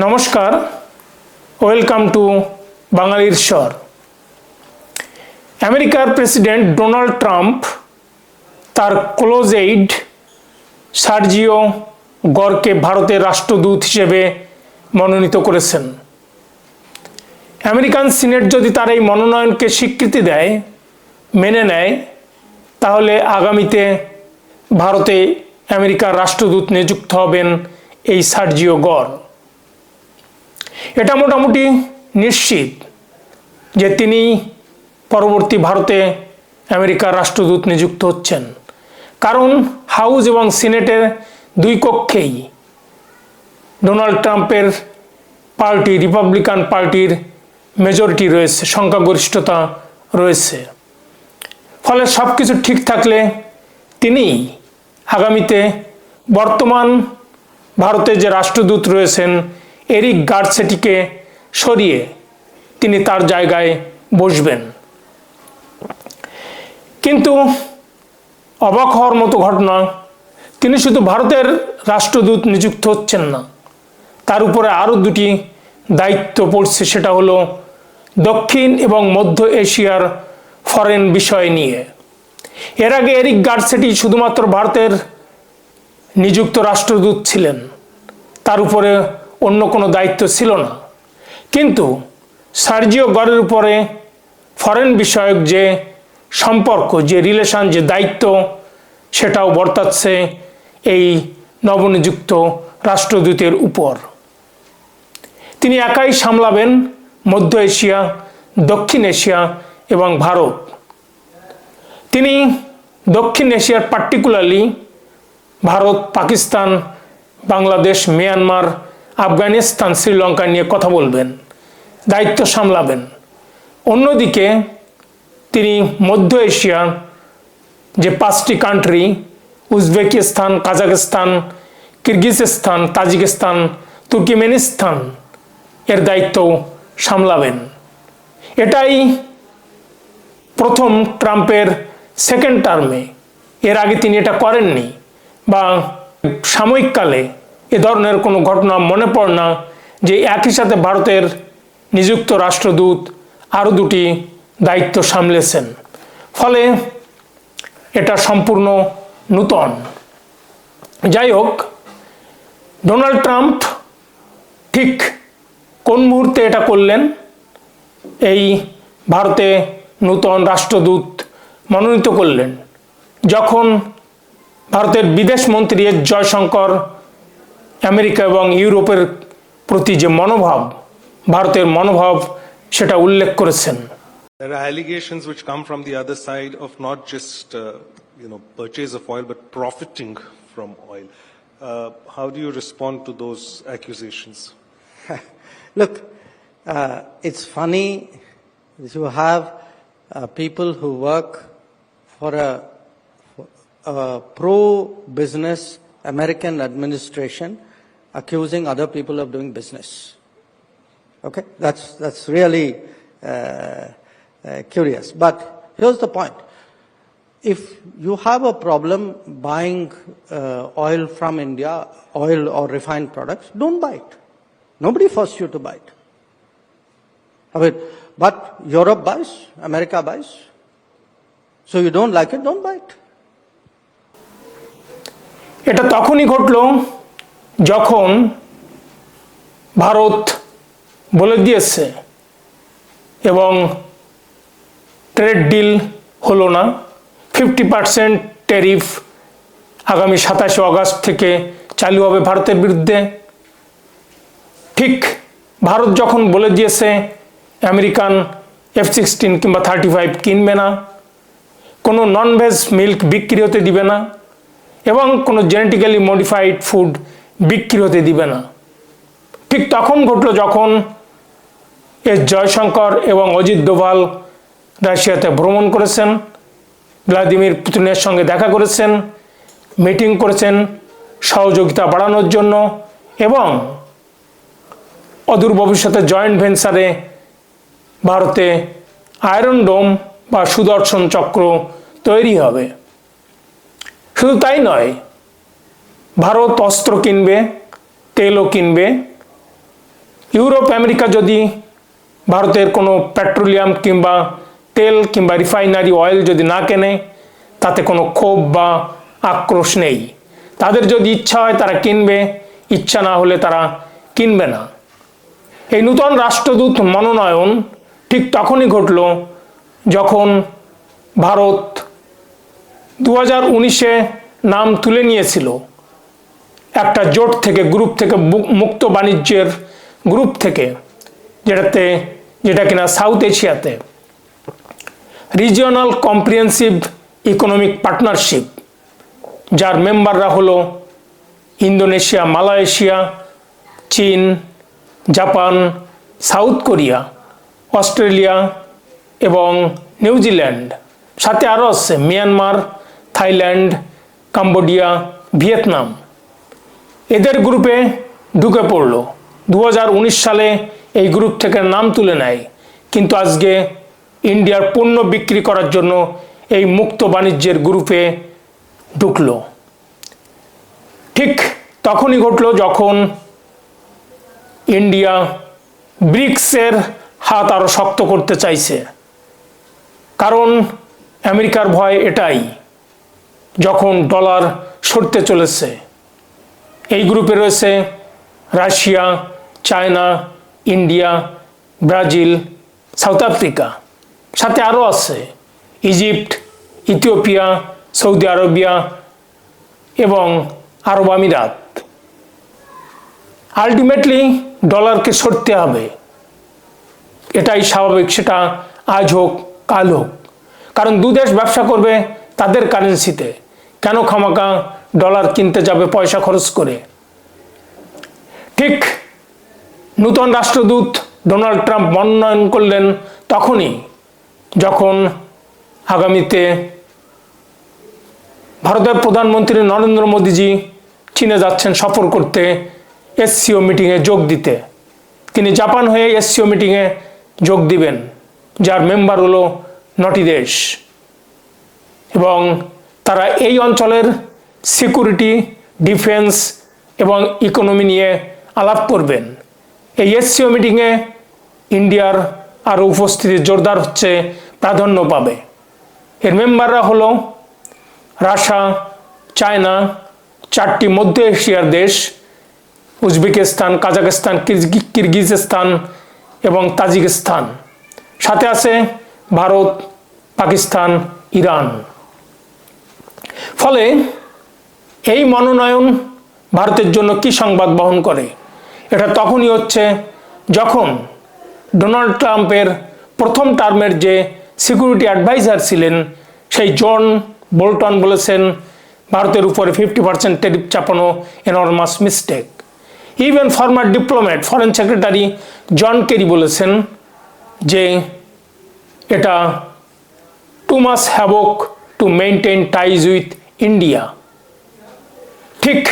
নমস্কার, welcome to বাঙালির স্বর। আমেরিকার প্রেসিডেন্ট ডোনাল্ড ট্রাম্প তার ক্লোজ এইড সার্জিও গরকে ভারতের রাষ্ট্রদূত হিসেবে মনোনীত করেছেন। আমেরিকান সিনেট যদি তার এই মনোনয়নকে স্বীকৃতি দেয়, মেনে নেয়, তাহলে আগামীতে ভারতে আমেরিকার রাষ্ট্রদূত নিযুক্ত হবেন এই সার্জিও গর। এটা মোটামুটি নিশ্চিত যে তিনি পরবর্তী ভারতে আমেরিকার রাষ্ট্রদূত নিযুক্ত হচ্ছেন, কারণ হাউস এবং সিনেটের দুই কক্ষেই ডোনাল্ড ট্রাম্পের পার্টি, রিপাবলিকান পার্টির মেজরিটি রয়েছে, সংখ্যাগরিষ্ঠতা রয়েছে। ফলে সব কিছু ঠিক থাকলে তিনি আগামীতে বর্তমান ভারতে যে রাষ্ট্রদূত রয়েছেন এরিক গার্সেটিকে সরিয়ে তিনি তার জায়গায় বসবেন। কিন্তু অবাক হওয়ার মতো ঘটনা, তিনি শুধু ভারতের রাষ্ট্রদূত নিযুক্ত হচ্ছেন না, তার উপরে আরও দুটি দায়িত্ব পড়ছে। সেটা হলো দক্ষিণ এবং মধ্য এশিয়ার ফরেন বিষয় নিয়ে। এর আগে এরিক গার্সেটি শুধুমাত্র ভারতের নিযুক্ত রাষ্ট্রদূত ছিলেন, তার উপরে অন্য কোনো দায়িত্ব ছিল না। কিন্তু সার্জিও গরের উপরে ফরেন বিষয়ক যে সম্পর্ক, যে রিলেশন, যে দায়িত্ব, সেটাও বর্তাচ্ছে এই নবনিযুক্ত রাষ্ট্রদূতের উপর। তিনি একাই সামলাবেন মধ্য এশিয়া, দক্ষিণ এশিয়া এবং ভারত। তিনি দক্ষিণ এশিয়ার পার্টিকুলারলি ভারত, পাকিস্তান, বাংলাদেশ, মিয়ানমার, আফগানিস্তান, শ্রীলঙ্কা নিয়ে কথা বলবেন, দায়িত্ব সামলাবেন। অন্যদিকে তিনি মধ্য এশিয়ার যে 5টি country, Uzbekistan, Kazakhstan, Kyrgyzstan, Tajikistan, Turkmenistan, এর দায়িত্ব সামলাবেন। এটাই প্রথম ট্রাম্পের সেকেন্ড টার্মে। এর আগে তিনি এটা করেননি, বা সাময়িককালে এ ধরনের কোনো ঘটনা মনে পড়ে না যে একই সাথে ভারতের নিযুক্ত রাষ্ট্রদূত আরও দুটি দায়িত্ব সামলেছেন। ফলে এটা সম্পূর্ণ নূতন। যাই হোক, ডোনাল্ড ট্রাম্প ঠিক কোন মুহূর্তে এটা করলেন, এই ভারতে নূতন রাষ্ট্রদূত মনোনীত করলেন যখন ভারতের বিদেশমন্ত্রী এস জয়শঙ্কর আমেরিকা এবং ইউরোপের প্রতি যে মনোভাব, ভারতের মনোভাব, সেটা উল্লেখ করেছেন। There are allegations which come from the other side of not just purchase of oil but profiting from oil. How do you respond to those accusations? Look, it's funny that you have people who work for a pro-business American administration accusing other people of doing business. Okay, that's really curious. But here's the point: if you have a problem buying oil from India, oil or refined products, don't buy it. Nobody forced you to buy it. I mean, but Europe buys, America buys. So you don't like it, don't buy it. এটা তখনই ঘটল যখন ভারত বলে দিয়েছে এবং trade deal হলো না। 50% tariff আগামী 27 আগস্ট থেকে চালু হবে ভারতের বিরুদ্ধে। ঠিক ভারত যখন বলে দিয়েছে আমেরিকান F-16 কিংবা 35 কিনবে না, কোনো ননভেজ মিল্ক বিক্রি হতে দিবে না, এবং কোনো জেনেটিক্যালি মডিফাইড ফুড বিক্রি হতে দিবে না। ঠিক তখন ঘটল যখন এস জয়শঙ্কর এবং অজিত ডোভাল রাশিয়াতে ভ্রমণ করেছেন, ভ্লাদিমির পুতিনের সঙ্গে দেখা করেছেন, মিটিং করেছেন সহযোগিতা বাড়ানোর জন্য, এবং অদূর ভবিষ্যতে জয়েন্ট ভেঞ্চারে ভারতে আয়রন ডোম বা সুদর্শন চক্র তৈরি হবে। শুধু তাই নয়, ভারত অস্ত্র কিনবে, তেলও কিনবে, ইউরোপ আমেরিকা যদি ভারতের কোনো পেট্রোলিয়াম কিংবা তেল কিংবা রিফাইনারি অয়েল যদি না কেনে, তাতে কোনো ক্ষোভ বা আক্রোশ নেই। তাদের যদি ইচ্ছা হয় তারা কিনবে, ইচ্ছা না হলে তারা কিনবে না। এই নূতন রাষ্ট্রদূত মনোনয়ন ঠিক তখনই ঘটল যখন ভারত 2019-এ নাম তুলে নিয়েছিল একটা জোট থেকে, গ্রুপ থেকে, মুক্ত বাণিজ্যের গ্রুপ থেকে, যেটা কিনা সাউথ এশিয়াতে রিজিওনাল কম্প্রিহেন্সিভ ইকোনমিক পার্টনারশিপ, যার মেম্বাররা হলো ইন্দোনেশিয়া, মালয়েশিয়া, চীন, জাপান, সাউথ কোরিয়া, অস্ট্রেলিয়া এবং নিউজিল্যান্ড। সাথে আরও আছে মিয়ানমার, থাইল্যান্ড, কম্বোডিয়া, ভিয়েতনাম। এদের গ্রুপে ঢুকে পড়ল। 2019 সালে এই গ্রুপ থেকে নাম তুলে নেয়, কিন্তু আজকে ইন্ডিয়ার পণ্য বিক্রি করার জন্য এই মুক্ত বাণিজ্যের গ্রুপে ঢুকল। ঠিক তখনই ঘটল যখন ইন্ডিয়া ব্রিক্সের হাত আরও শক্ত করতে চাইছে। কারণ আমেরিকার ভয় এটাই, যখন ডলার সরতে চলেছে। এই গ্রুপে রয়েছে Russia, China, India, Brazil, south Africa. সাথে আরও আছে ইজিপ্ট, ইথিওপিয়া, সৌদি আরবিয়া এবং আরব আমিরাত। আলটিমেটলি ডলারকে সরতে হবে, এটাই স্বাভাবিক, সেটা আজ হোক কাল হোক। কারণ দু দেশ ব্যবসা করবে তাদের কারেন্সিতে, কেন খামাকা ডলার কিনতে যাবে পয়সা খরচ করে। ঠিক নূতন রাষ্ট্রদূত ডোনাল্ড ট্রাম্প মনোনয়ন করলেন তখনই, যখন আগামীতে ভারতের প্রধানমন্ত্রী নরেন্দ্র মোদীজি চীনে যাচ্ছেন সফর করতে, এসসিও মিটিংয়ে যোগ দিতে। তিনি জাপান হয়ে এসসিও মিটিংয়ে যোগ দিবেন, যার মেম্বার হলো 9টি দেশ, এবং তারা এই অঞ্চলের সিকিউরিটি, ডিফেন্স এবং ইকোনমি নিয়ে আলাপ করবেন। এই এসসিও মিটিংয়ে ইন্ডিয়ার আরও উপস্থিতি জোরদার হচ্ছে, প্রাধান্য পাবে। এর মেম্বাররা হলো রাশিয়া, চায়না, 4টি মধ্য এশিয়ার দেশ, উজবেকিস্তান, কাজাখস্তান, কিরগিজস্তান এবং তাজিকিস্তান। সাথে আছে ভারত, পাকিস্তান, ইরান। ফলে এই মনোনয়ন ভারতের জন্য কি সংবাদ বহন করে? এটা তখনই হচ্ছে যখন ডোনাল্ড ট্রাম্পের প্রথম টার্মের যে সিকিউরিটি অ্যাডভাইজার ছিলেন, সেই জন বোল্টন বলেছেন ভারতের উপরে 50% ট্যারিফ চাপানো enormous mistake. Even former diplomat, foreign secretary John Kerry বলেছেন যে এটা too much havoc to maintain ties with India. ঠিক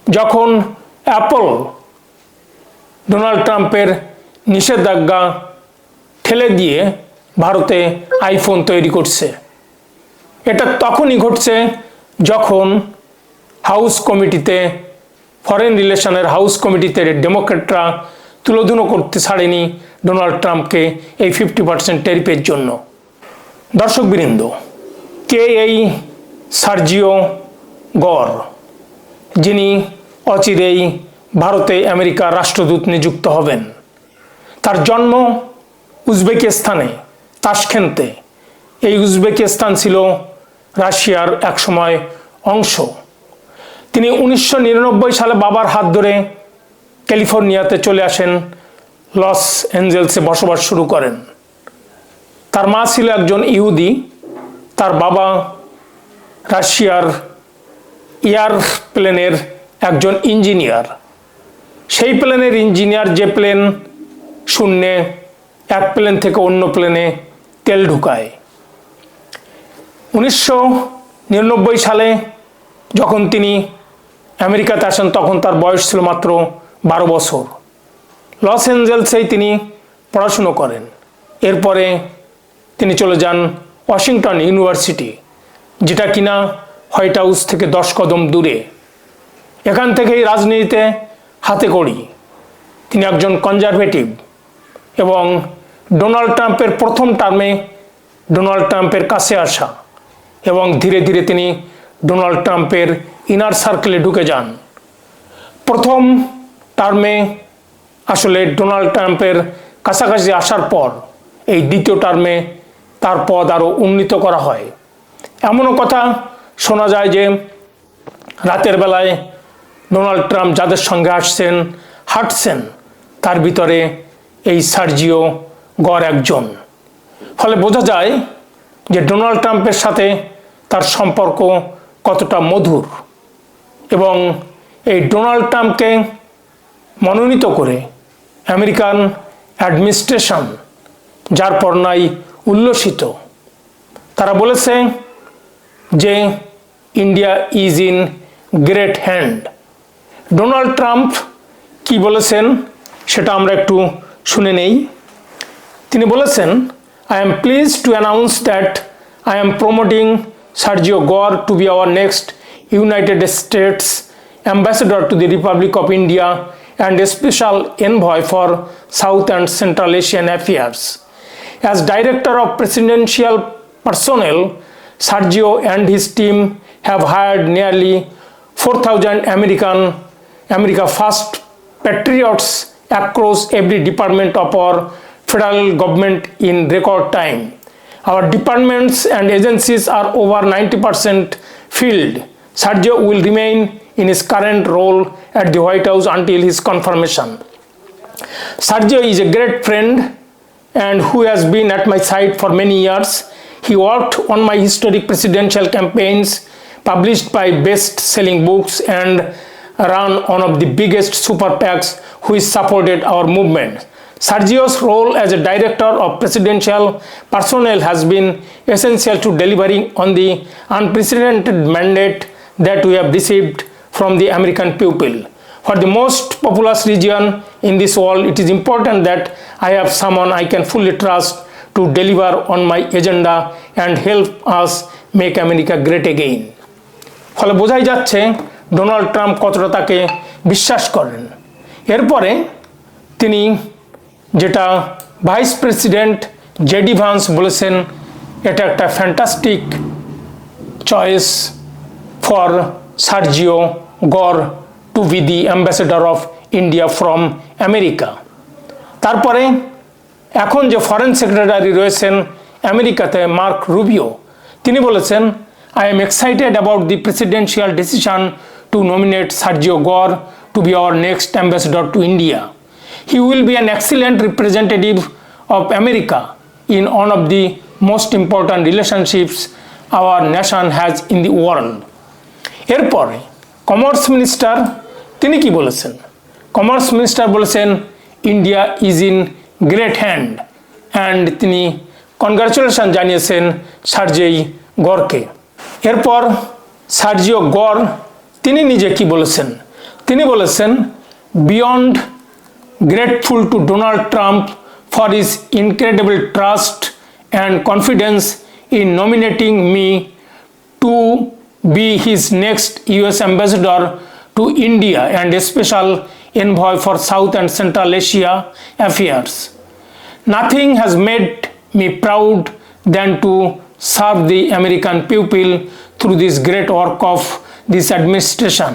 যখন অ্যাপল ডোনাল্ড ট্রাম্পের নিষেধাজ্ঞা ঠেলে দিয়ে ভারতে আইফোন তৈরি করছে, এটা তখনই ঘটছে যখন হাউস কমিটিতে, ফরেন রিলেশনের হাউস কমিটিতে ডেমোক্রেটরা তুলোধুনো করতে ছাড়েনি ডোনাল্ড ট্রাম্পকে এই 50% ট্যারিফের জন্য। দর্শকবৃন্দ, কে এই সার্জিও গর, যিনি অচিরেই ভারতে আমেরিকার রাষ্ট্রদূত নিযুক্ত হবেন? তার জন্ম উজবেকিস্তানে, তাশখেন্তে। এই উজবেকিস্তান ছিল রাশিয়ার একসময় অংশ। তিনি 1999 সালে বাবার হাত ধরে ক্যালিফোর্নিয়াতে চলে আসেন, লস অ্যাঞ্জেলসে বসবাস শুরু করেন। তার মা ছিল একজন ইহুদি, তার বাবা রাশিয়ার এয়ারপ্লেনের একজন ইঞ্জিনিয়ার। সেই প্লেনের ইঞ্জিনিয়ার যে প্লেন শূন্যে এক প্লেন থেকে অন্য প্লেনে তেল ঢুকায়। 1999 সালে যখন তিনি আমেরিকাতে আসেন, তখন তার বয়স ছিল মাত্র 12 বছর। লস অ্যাঞ্জেলসেই তিনি পড়াশুনো করেন। এরপরে তিনি চলে যান ওয়াশিংটন ইউনিভার্সিটি, যেটা কিনা হোয়াইট হাউস থেকে 10 কদম দূরে। এখান থেকেই রাজনীতিতে হাতে কড়ি। তিনি একজন কনজারভেটিভ এবং ডোনাল্ড ট্রাম্পের প্রথম টার্মে ডোনাল্ড ট্রাম্পের কাছে আসা এবং ধীরে ধীরে তিনি ডোনাল্ড ট্রাম্পের ইনার সার্কেলে ঢুকে যান। প্রথম টার্মে আসলে ডোনাল্ড ট্রাম্পের কাছাকাছি আসার পর এই দ্বিতীয় টার্মে তার পদ আরও উন্নীত করা হয়। এমনও কথা শোনা যায় যে রাতের বেলায় ডোনাল্ড ট্রাম্প যাদের সঙ্গে হাঁটছেন তার ভিতরে এই সার্জিও গর একজন। ফলে বোঝা যায় যে ডোনাল্ড ট্রাম্পের সাথে তার সম্পর্ক কতটা মধুর এবং এই ডোনাল্ড ট্রাম্পকে মনোনীত করে আমেরিকান অ্যাডমিনিস্ট্রেশন যার পর নাই উল্লসিত। তারা বলেছে যে India is in great hand. Donald Trump কি বলেছেন সেটা আমরা একটু শুনে নেই। তিনি বলেছেন, I am pleased to announce that I am promoting Sergio Gore to be our next United States Ambassador to the Republic of India and a special envoy for South and Central Asian Affairs. As Director of Presidential Personnel, Sergio and his team have hired nearly 4,000 America First patriots across every department of our federal government in record time. Our departments and agencies are over 90% filled. Sergio will remain in his current role at the White House until his confirmation. Sergio is a great friend and who has been at my side for many years. He worked on my historic presidential campaigns, published my best-selling books, and ran one of the biggest super PACs which supported our movement. Sergio's role as a director of presidential personnel has been essential to delivering on the unprecedented mandate that we have received from the American people. For the most populous region in this world, it is important that I have someone I can fully trust to deliver on my agenda and help us make America great again. ফলে বোঝাই যাচ্ছে Donald Trump কতটা তাকে বিশ্বাস করেন। এরপরে তিনি যেটা ভাইস প্রেসিডেন্ট জেডি ভান্স বলেছেন, এটা একটা fantastic choice for Sergio Gor to be the ambassador of India from America. তারপরে এখন যে ফরেন সেক্রেটারি রয়েছেন আমেরিকাতে, মার্ক রুবিও, তিনি বলেছেন, I am excited about the presidential decision to nominate Sergio Gore to be our next ambassador to India. He will be an excellent representative of America in one of the most important relationships our nation has in the world. এরপরে commerce minister তিনি কি বলেছেন? Commerce minister বলেছেন, India is in great hand, and তিনি congratulation জানিয়েছেন সার্জেই গরকে। এরপর Sergio গর তিনি নিজে কি বলেছেন? তিনি বলেছেন, beyond grateful to Donald Trump for his incredible trust and confidence in nominating me to be his next US ambassador to India and a special envoy for South and Central Asia affairs. Nothing has made me proud than to serve the American people through this great work of this administration.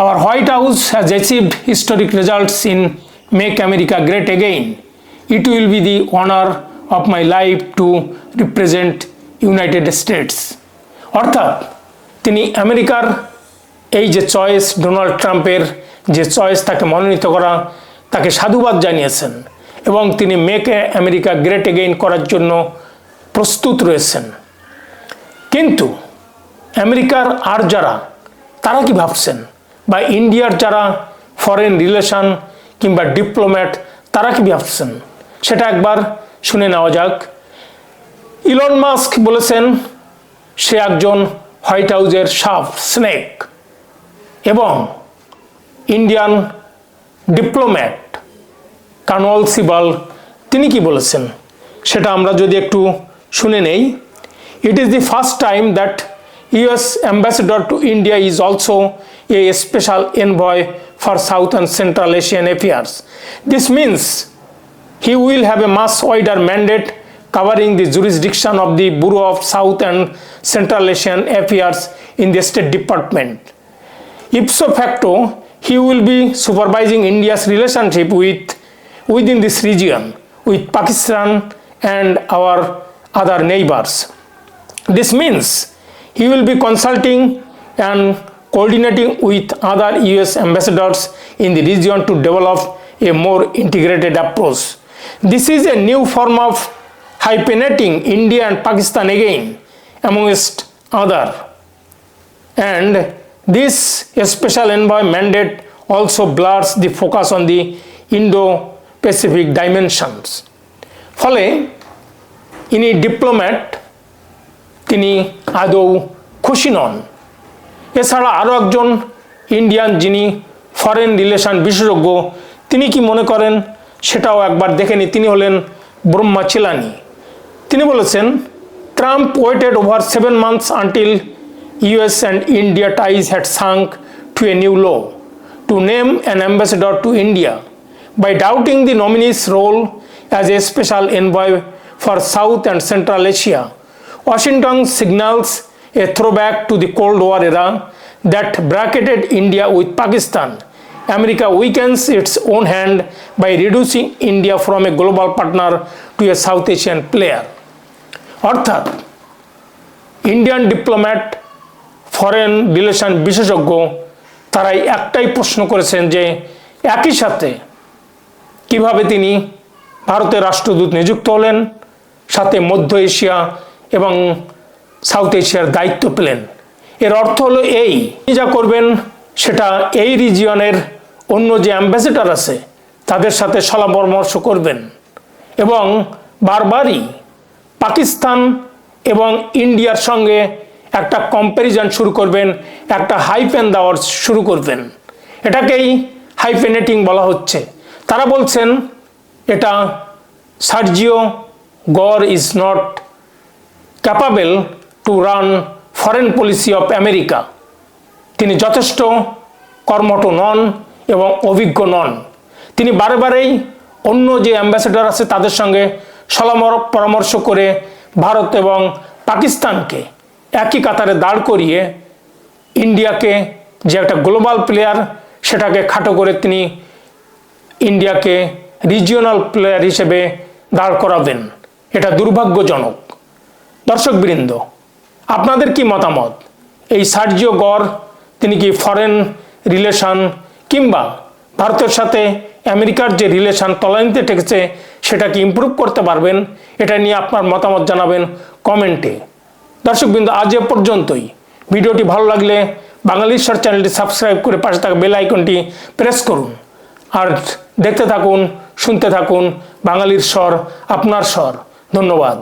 Our White House has achieved historic results in Make America Great Again. It will be the honor of my life to represent United States. অর্থাৎ তিনি আমেরিকার এই যে choice, Donald ট্রাম্পের যে choice, তাকে মনোনীত করা, তাকে সাধুবাদ জানিয়েছেন এবং তিনি মেক আমেরিকা গ্রেট এগেইন করার জন্য প্রস্তুত রয়েছেন। কিন্তু আমেরিকার আর যারা, তারা কি ভাবছেন, বা ইন্ডিয়ার যারা ফরেন রিলেশন কিংবা ডিপ্লোম্যাট, তারা কি ভাবছেন, সেটা একবার শুনে নেওয়া যাক। ইলন মাস্ক বলেছেন সে একজন হোয়াইট হাউসের সাপ, স্নেক, এবং ইন্ডিয়ান ডিপ্লোম্যাট কানওয়াল সিবাল তিনি কি বলেছেন সেটা আমরা যদি একটু শুনে নেই। It is the first time that US ambassador to India is also a special envoy for South and Central Asian affairs. This means he will have a much wider mandate covering the jurisdiction of the Bureau of South and Central Asian Affairs in the State Department. Ipso facto, he will be supervising India's relationship within this region with Pakistan and our other neighbors. This means he will be consulting and coordinating with other US ambassadors in the region to develop a more integrated approach. This is a new form of hyphenating India and Pakistan again, amongst other. And this special envoy mandate also blurs the focus on the Indo-Pacific dimensions. ফলে ইনি diplomat, তিনি আদৌ খুশি নন। এছাড়া আরও একজন Indian যিনি foreign relation বিশেষজ্ঞ, তিনি কি মনে করেন সেটাও একবার দেখে নি। তিনি হলেন ব্রহ্মা চিলানি। তিনি বলেছেন, Trump waited over 7 months until US and India ties had sunk to a new low to name an ambassador to India. By doubting the nominee's role as a special envoy for South and Central Asia, Washington signals a throwback to the Cold War era that bracketed India with Pakistan. America weakens its own hand by reducing India from a global partner to a South Asian player. অর্থাৎ Indian diplomat, foreign relation বিশেষজ্ঞ তারাই একটাই প্রশ্ন করেছেন যে একই সাথে কিভাবে তিনি ভারতের রাষ্ট্রদূত নিযুক্ত হলেন, সাথে মধ্য এশিয়া এবং সাউথ এশিয়ার দায়িত্ব পেলেন। এর অর্থ হলো এই, যা করবেন সেটা এই রিজিয়নের অন্য যে অ্যাম্বাসেডর আছে তাদের সাথে সলা পরামর্শ করবেন এবং বারবারই পাকিস্তান এবং ইন্ডিয়ার সঙ্গে একটা কম্প্যারিজন শুরু করবেন, একটা হাইফেন দেওয়ার শুরু করবেন। এটাকেই হাইফেনেটিং বলা হচ্ছে। তারা বলছেন এটা সার্জিও গর is not capable to run foreign policy of America. তিনি যথেষ্ট কর্মঠ নন এবং অভিজ্ঞ নন। তিনি বারেবারেই অন্য যে অ্যাম্বাসেডর আছে তাদের সঙ্গে পরামর্শ করে ভারত এবং পাকিস্তানকে একই কাতারে দাঁড় করিয়ে ইন্ডিয়াকে, যে একটা গ্লোবাল প্লেয়ার, সেটাকে খাটো করে তিনি ইন্ডিয়াকে রিজিওনাল প্লেয়ার হিসেবে দাঁড় করাবেন। এটা দুর্ভাগ্যজনক। দর্শকবৃন্দ, আপনাদের কি মতামত? এই সার্জিও গর তিনি কি ফরেন রিলেশন কিংবা ভারতের সাথে আমেরিকার যে রিলেশন তলানিতে ঠেকেছে সেটা কি ইমপ্রুভ করতে পারবেন? এটা নিয়ে আপনার মতামত জানাবেন কমেন্টে। দর্শকবৃন্দ, আজ এ পর্যন্তই। ভিডিওটি ভালো লাগলে বাঙালির স্বর চ্যানেলটি সাবস্ক্রাইব করে পাশে থাকা বেল আইকনটি প্রেস করুন। আর দেখতে থাকুন, শুনতে থাকুন বাঙালির স্বর, আপনার স্বর। ধন্যবাদ।